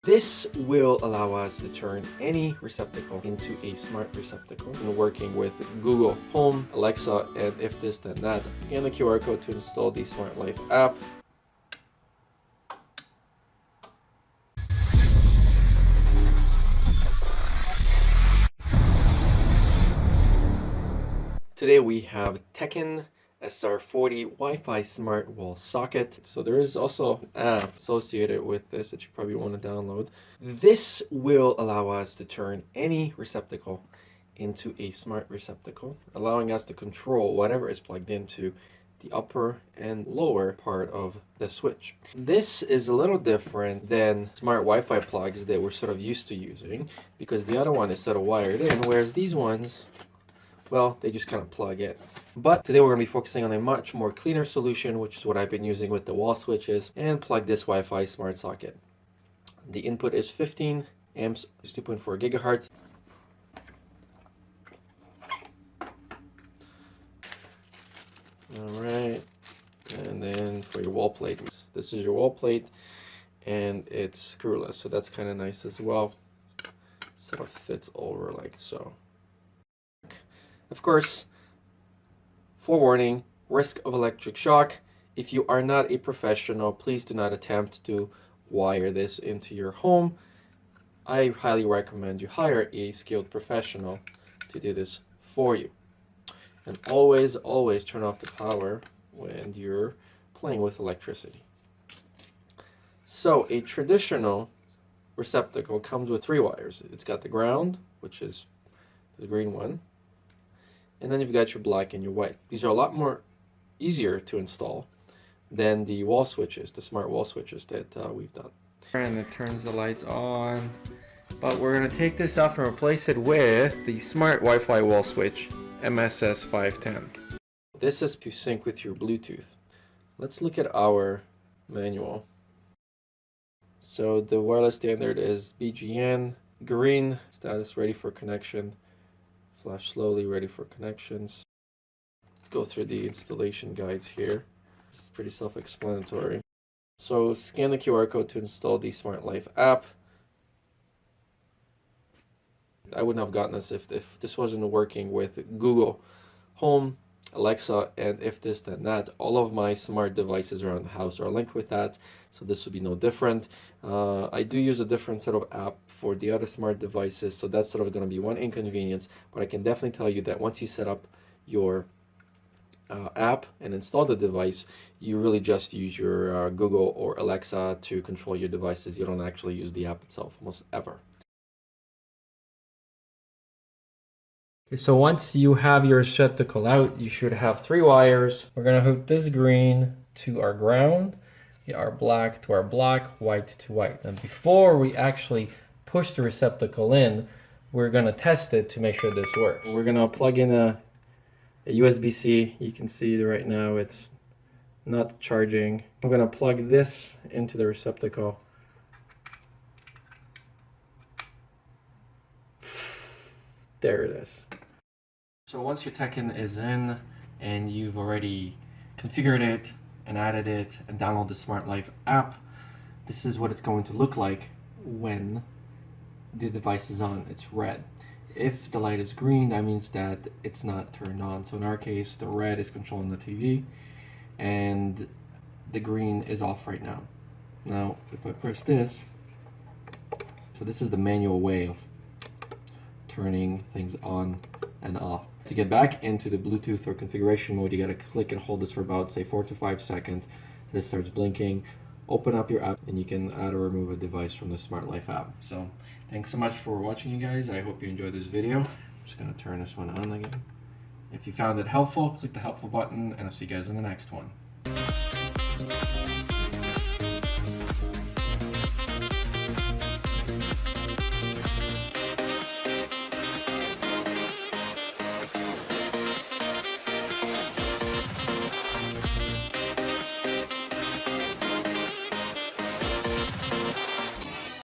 This will allow us to turn any receptacle into a smart receptacle and working with Google Home, Alexa, and if this then that. Scan the QR code to install the Smart Life app. Today we have TEKNIC SR40 Wi-Fi smart wall socket. So there is also an app associated with this that you probably want to download. This will allow us to turn any receptacle into a smart receptacle, allowing us to control whatever is plugged into the upper and lower part of the switch. This is a little different than smart Wi-Fi plugs that we're sort of used to using, because the other one is sort of wired in, whereas these ones, well, they just kind of plug in. But today we're going to be focusing on a much more cleaner solution, which is what I've been using with the wall switches, and plug this Wi-Fi smart socket. The input is 15 amps, 2.4 gigahertz. All right, and then for your wall plate, this is your wall plate, and it's screwless, so that's kind of nice as well. Sort of fits over like so. Of course, forewarning, risk of electric shock. If you are not a professional, please do not attempt to wire this into your home. I highly recommend you hire a skilled professional to do this for you. And always, always turn off the power when you're playing with electricity. So a traditional receptacle comes with 3 wires. It's got the ground, which is the green one, and then you've got your black and your white. These are a lot more easier to install than the wall switches, the smart wall switches that we've done. And it turns the lights on, but we're going to take this off and replace it with the smart Wi-Fi wall switch, MSS 510. This is to sync with your Bluetooth. Let's look at our manual. So the wireless standard is BGN, green, status ready for connection. Flash slowly, ready for connections. Let's go through the installation guides here. It's pretty self-explanatory. So scan the QR code to install the Smart Life app. I wouldn't have gotten this if this wasn't working with Google Home, Alexa, and if this then that. All of my smart devices around the house are linked with that, so this would be no different. I do use a different set of app for the other smart devices, so that's sort of going to be one inconvenience, but I can definitely tell you that once you set up your app and install the device, you really just use your Google or Alexa to control your devices. You don't actually use the app itself almost ever. So once you have your receptacle out, you should have 3 wires. We're going to hook this green to our ground, our black to our black, white to white. And before we actually push the receptacle in, we're going to test it to make sure this works. We're going to plug in a USB-C. You can see right now it's not charging. I'm going to plug this into the receptacle. There it is. So once your TEKNIC is in and you've already configured it and added it and downloaded the Smart Life app, this is what it's going to look like when the device is on. It's red. If the light is green, that means that it's not turned on. So in our case, the red is controlling the TV and the green is off right now. Now, if I press this, so this is the manual way of turning things on and off. To get back into the Bluetooth or configuration mode, you gotta click and hold this for about, say, 4 to 5 seconds. Then it starts blinking. Open up your app and you can add or remove a device from the Smart Life app. So thanks so much for watching, you guys. I hope you enjoyed this video. I'm just gonna turn this one on again. If you found it helpful, click the helpful button and I'll see you guys in the next one.